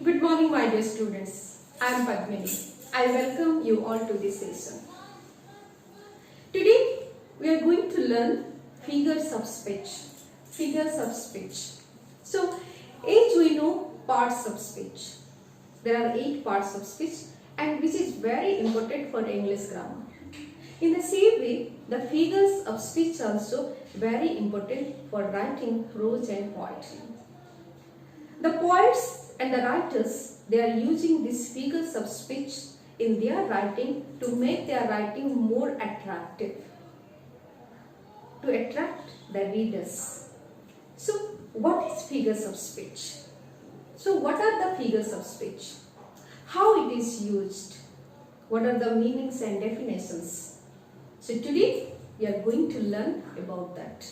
Good morning, my dear students. I am Padmini. I welcome you all to this lesson. Today, we are going to learn figures of speech. Figures of speech. So, each we know parts of speech. There are 8 parts of speech, and which is very important for English grammar. In the same way, the figures of speech also very important for writing prose and poetry. The poets and the writers, they are using these figures of speech in their writing to make their writing more attractive, to attract the readers. So, what is figures of speech? So, what are the figures of speech? How it is used? What are the meanings and definitions? So, today we are going to learn about that.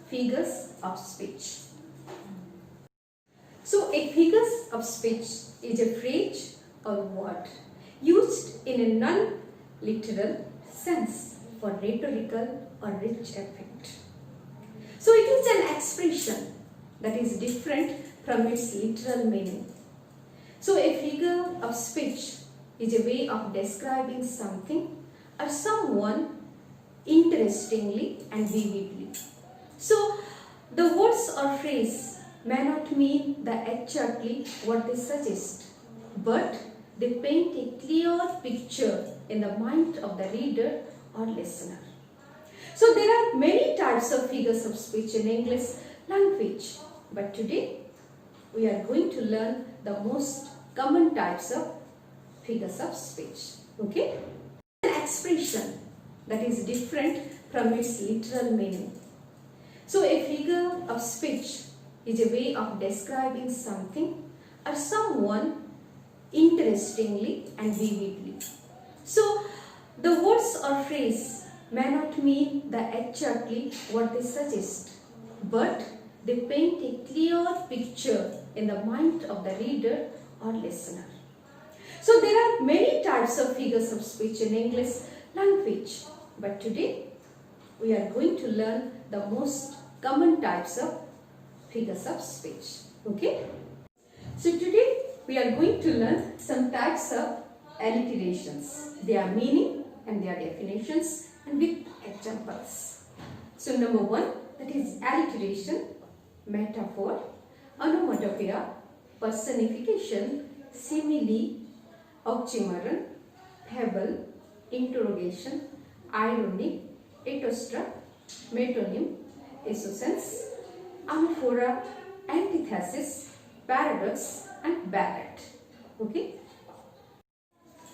Figures of speech. So, a figures of speech is a phrase or word used in a non-literal sense for rhetorical or rich effect. So, it is an expression that is different from its literal meaning. So, a figure of speech is a way of describing something or someone interestingly and vividly. So, the words or phrase may not mean exactly what they suggest, but they paint a clear picture in the mind of the reader or listener. So, there are many types of figures of speech in English language, but today we are going to learn the most common types of figures of speech. Okay? An expression that is different from its literal meaning. So, a figure of speech is a way of describing something or someone interestingly and vividly. So, the words or phrase may not mean exactly what they suggest, but they paint a clear picture in the mind of the reader or listener. So, there are many types of figures of speech in English language, but today we are going to learn the most common types of figures of speech. Okay? So, today we are going to learn some types of alliterations, their meaning and their definitions, and with examples. So, number 1, that is alliteration, metaphor, onomatopoeia, personification, simile, oxymoron, fable, interrogation, irony, apostrophe, metonym, assonance, Anaphora, antithesis, paradox, and ballad. Okay?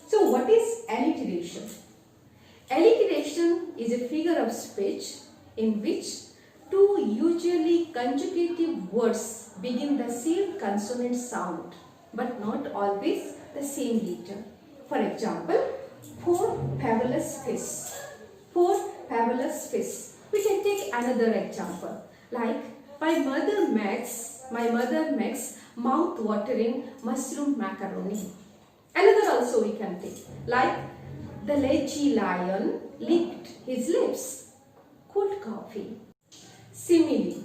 So, what is alliteration? Alliteration is a figure of speech in which two usually conjugative words begin the same consonant sound, but not always the same letter. For example, 4 fabulous fish. 4 fabulous fish. We can take another example like my mother makes mouth-watering mushroom macaroni. Another also we can take like the lazy lion licked his lips. Cold coffee. Simile.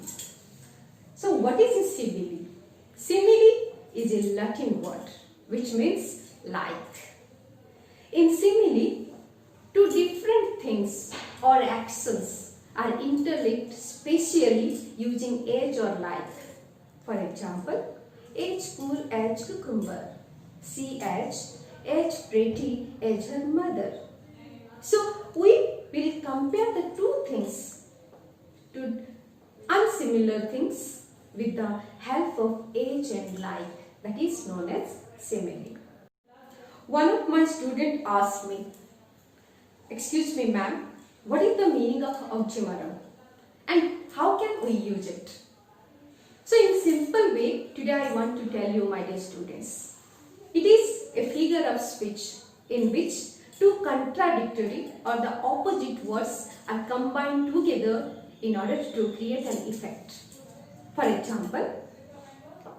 So what is a simile? Simile is a Latin word which means like. In simile, two different things or actions are interlinked spatially using age or like. For example, age cool, age cucumber. See age pretty, age her mother. So, we will compare the two things to unsimilar things with the help of age and like, that is known as simile. One of my students asked me, "Excuse me ma'am, what is the meaning of oxymoron and how can we use it?" So, in simple way, today I want to tell you, my dear students, it is a figure of speech in which two contradictory or the opposite words are combined together in order to create an effect. For example,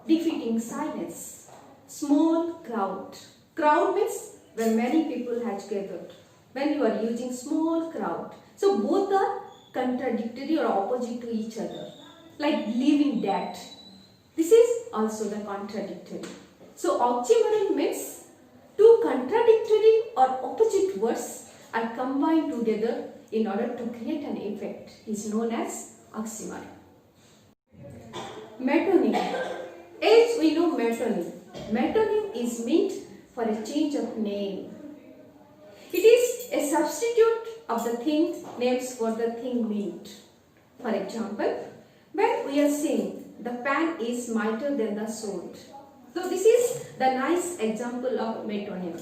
defeating silence, small crowd. Crowd means when many people have gathered. When you are using small crowd. So both are contradictory or opposite to each other. Like living dead. This is also the contradictory. So oxymoron means two contradictory or opposite words are combined together in order to create an effect is known as oxymoron. Metonym. As we know metonym is meant for a change of name. It is a substitute of the thing names for the thing meant. For example, when we are saying the pen is mightier than the sword. So this is the nice example of metonym.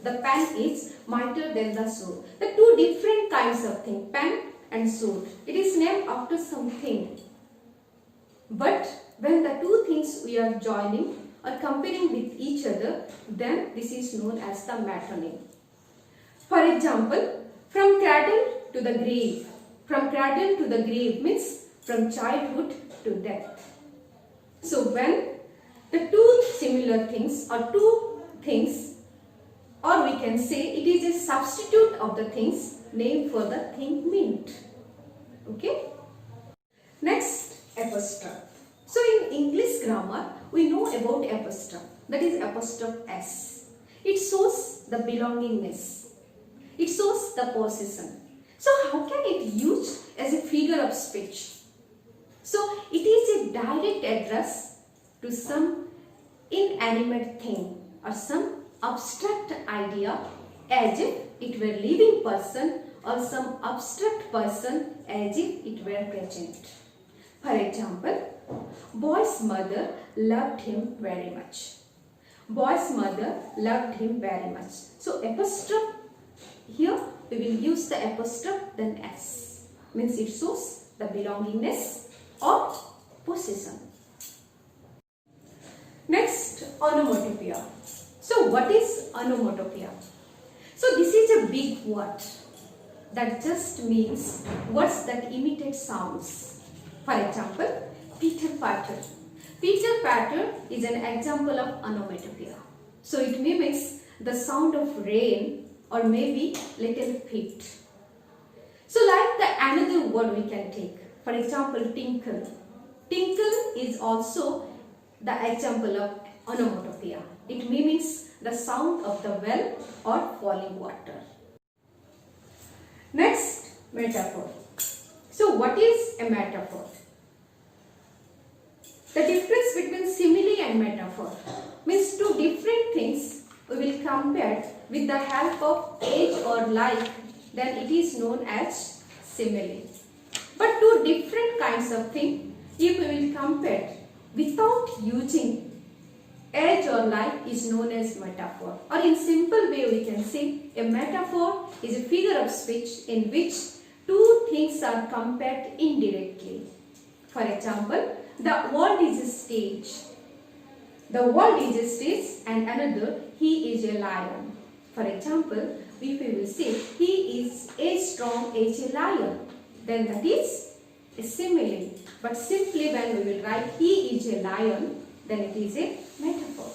The pen is mightier than the sword. The two different kinds of thing, pen and sword. It is named after something. But when the two things we are joining or comparing with each other, then this is known as the metonym. For example, from cradle to the grave. From cradle to the grave means from childhood to death. So when the two similar things or two things, or we can say it is a substitute of the things named for the thing meant. Okay. Next, apostrophe. So in English grammar, we know about apostrophe. That is apostrophe S. It shows the belongingness. It shows the possession. So how can it used as a figure of speech? So it is a direct address to some inanimate thing or some abstract idea as if it were living person or some abstract person as if it were present. For example, boy's mother loved him very much. Boy's mother loved him very much. So apostrophe, here we will use the apostrophe then S. Means it shows the belongingness or possession. Next, onomatopoeia. So what is onomatopoeia? So this is a big word that just means words that imitate sounds. For example, Peter Patter. Peter Patter is an example of onomatopoeia. So it mimics the sound of rain or maybe little feet. So like the another word we can take. For example, tinkle. Tinkle is also the example of onomatopoeia. It mimics the sound of the well or falling water. Next, metaphor. So what is a metaphor? The difference between simile and metaphor means two different things we will compare with the help of age or like, then it is known as simile. But two different kinds of things, if we will compare without using age or like, is known as metaphor. Or in simple way we can say a metaphor is a figure of speech in which two things are compared indirectly. For example, the world is a stage. The world is a stage and another, he is a lion. For example, if we will say he is as strong as a lion, then that is a simile. But simply when we will write he is a lion, then it is a metaphor.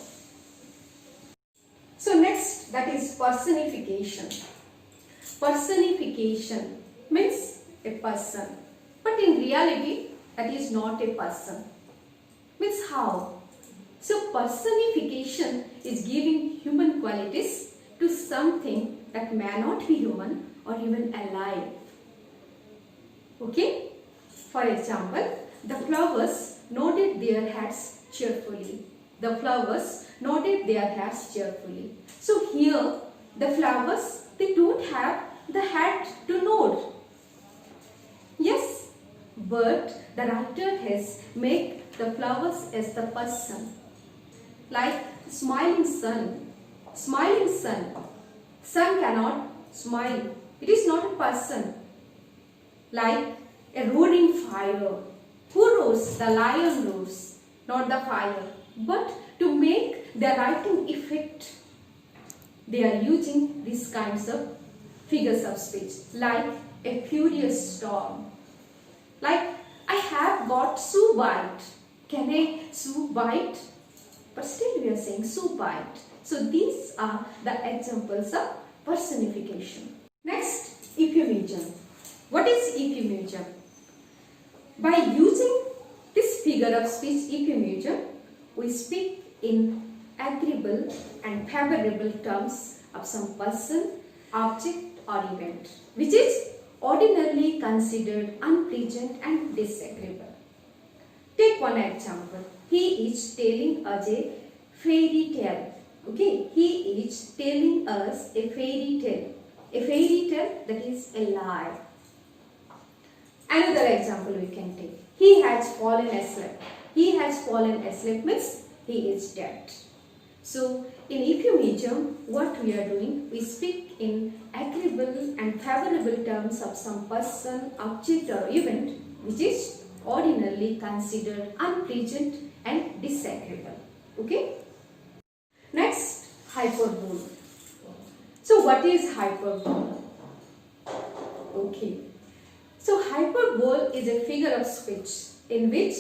So next, that is personification. Personification means a person, but in reality that is not a person. Means how? So personification is giving human qualities to something that may not be human or even alive. Okay? For example, the flowers nodded their heads cheerfully. The flowers nodded their heads cheerfully. So here the flowers, they don't have the head to nod. Yes, but the writer has made the flowers as the person. Like smiling sun. Smiling sun. Sun cannot smile. It is not a person. Like a roaring fire. Who roars? The lion roars, not the fire. But to make the writing effect, they are using these kinds of figures of speech. Like a furious storm. Like I have got shoe bite. Can a shoe bite? But still we are saying shoe bite. So these are the examples of personification. Next, euphemism. What is euphemism? By using this figure of speech euphemism, we speak in agreeable and favorable terms of some person, object or event, which is ordinarily considered unpleasant and disagreeable. Take one example. He is telling us a fairy tale. Okay, he is telling us a fairy tale. A fairy tale that is a lie. Another example we can take. He has fallen asleep. He has fallen asleep means he is dead. So in euphemism, what we are doing, we speak in agreeable and favorable terms of some person, object or event which is ordinarily considered unpleasant and disagreeable. Okay. Next, hyperbole. So what is hyperbole? Okay. So hyperbole is a figure of speech in which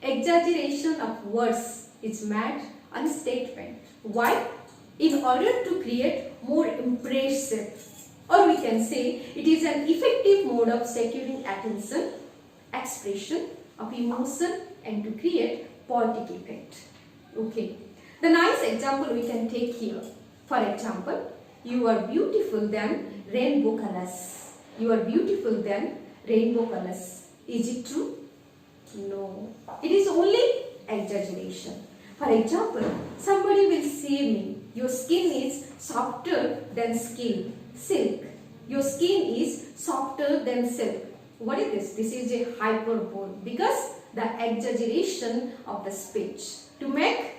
exaggeration of words is made on a statement. Why? In order to create more impressive, or we can say it is an effective mode of securing attention, expression of emotion and to create poetic effect. Okay. The nice example we can take here. For example, you are beautiful than rainbow colors. You are beautiful than rainbow colors. Is it true? No. It is only exaggeration. For example, somebody will say me, your skin is softer than silk. Your skin is softer than silk. What is this? This is a hyperbole because the exaggeration of the speech to make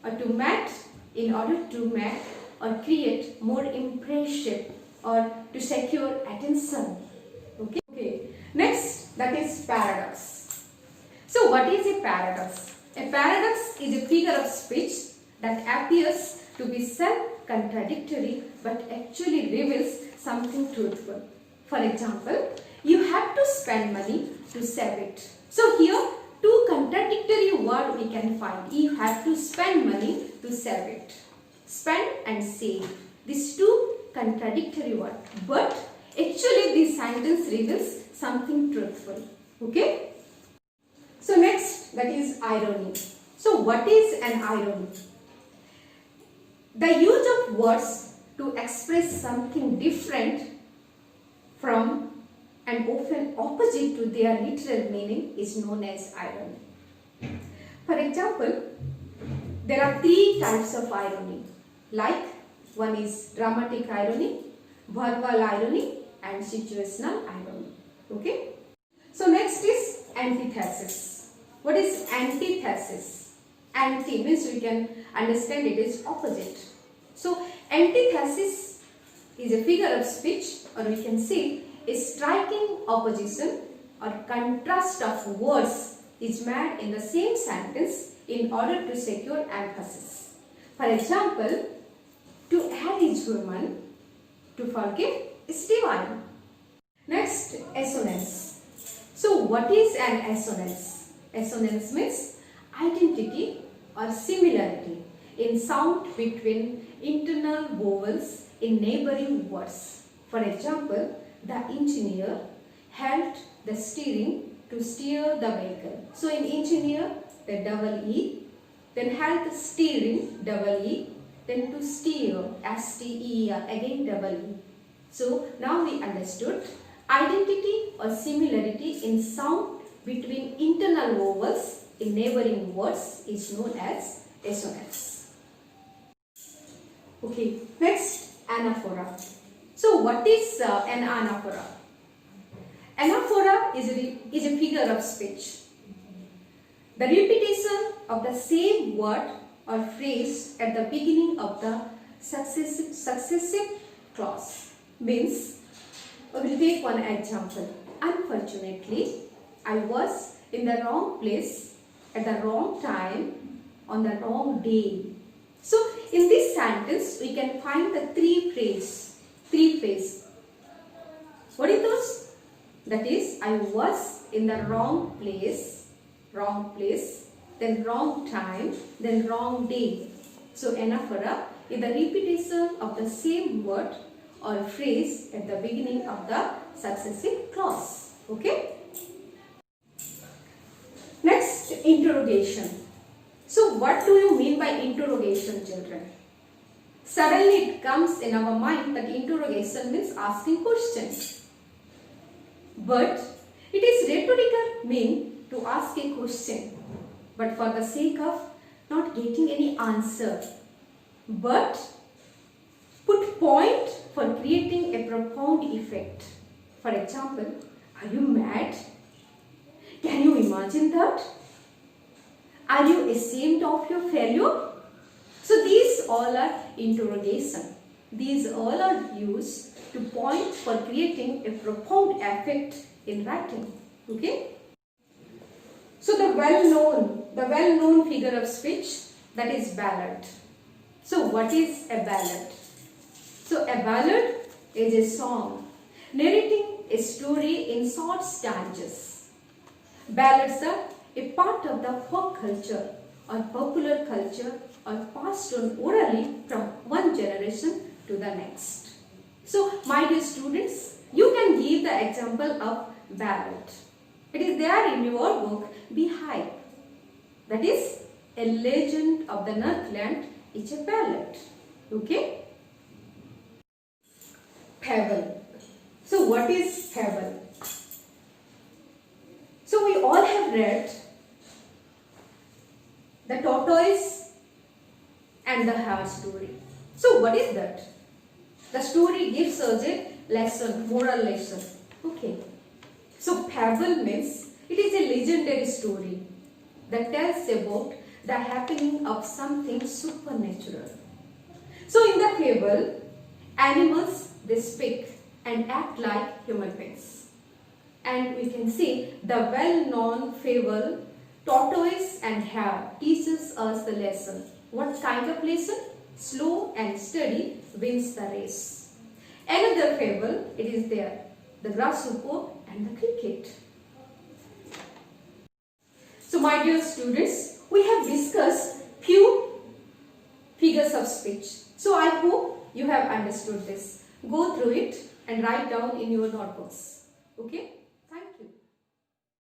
or to match in order to make or create more impressive or to secure attention. Okay. Next, that is paradox. So what is a paradox? A paradox is a figure of speech that appears to be self-contradictory but actually reveals something truthful. For example, you have to spend money to save it. So here, two contradictory words we can find. You have to spend money to save it. Spend and save. These two contradictory words. But actually this sentence reveals something truthful. Okay? So next, that is irony. So what is an irony? The use of words to express something different from and often opposite to their literal meaning is known as irony. For example, there are three types of irony. Like one is dramatic irony, verbal irony and situational irony. Okay? So next is antithesis. What is antithesis? Anti means we can understand it is opposite. So antithesis is a figure of speech, or we can say a striking opposition or contrast of words is made in the same sentence in order to secure emphasis. For example, to add is human, to forgive is divine. Next, assonance. So what is an assonance? Assonance means identity or similarity in sound between internal vowels in neighboring words. For example, the engineer held the steering to steer the vehicle. So in engineer, the double E, then held the steering, double E, then to steer, S-T-E-R, again double E. So now we understood identity or similarity in sound between internal vowels in neighboring words is known as assonance. Okay, next, anaphora. So what is an anaphora? Anaphora is a figure of speech. The repetition of the same word or phrase at the beginning of the successive clause means, we will take one example. Unfortunately, I was in the wrong place at the wrong time on the wrong day. So in this sentence, we can find the three phrases. What is those? That is, I was in the wrong place, then wrong time, then wrong day. So anaphora is the repetition of the same word or phrase at the beginning of the successive clause. Okay? Next, interrogation. So what do you mean by interrogation, children? Suddenly it comes in our mind that interrogation means asking questions. But it is rhetorical mean to ask a question, but for the sake of not getting any answer, but put point for creating a profound effect. For example, are you mad? Can you imagine that? Are you ashamed of your failure? So these all are interrogation. These all are used to point for creating a profound effect in writing. Okay? So the well-known figure of speech, that is ballad. So what is a ballad? So a ballad is a song narrating a story in short stanzas. Ballads are a part of the folk culture or popular culture or passed on orally from one generation to the next. So my dear students, you can give the example of ballad. It is there in your book, Be Hype. That is, a legend of the Northland is a ballad. Okay? Fable. So what is fable? So we all have read the tortoise and the hare story. So what is that? The story gives us a lesson, moral lesson. Okay. So fable means it is a legendary story that tells about the happening of something supernatural. So in the fable, animals, they speak and act like human beings. And we can see the well-known fable Tortoise and Hare teaches us the lesson. What kind of lesson? Slow and steady wins the race. Another fable, it is there, the grasshopper and the cricket. So my dear students, we have discussed few figures of speech. So I hope you have understood this. Go through it and write down in your notebooks. Okay?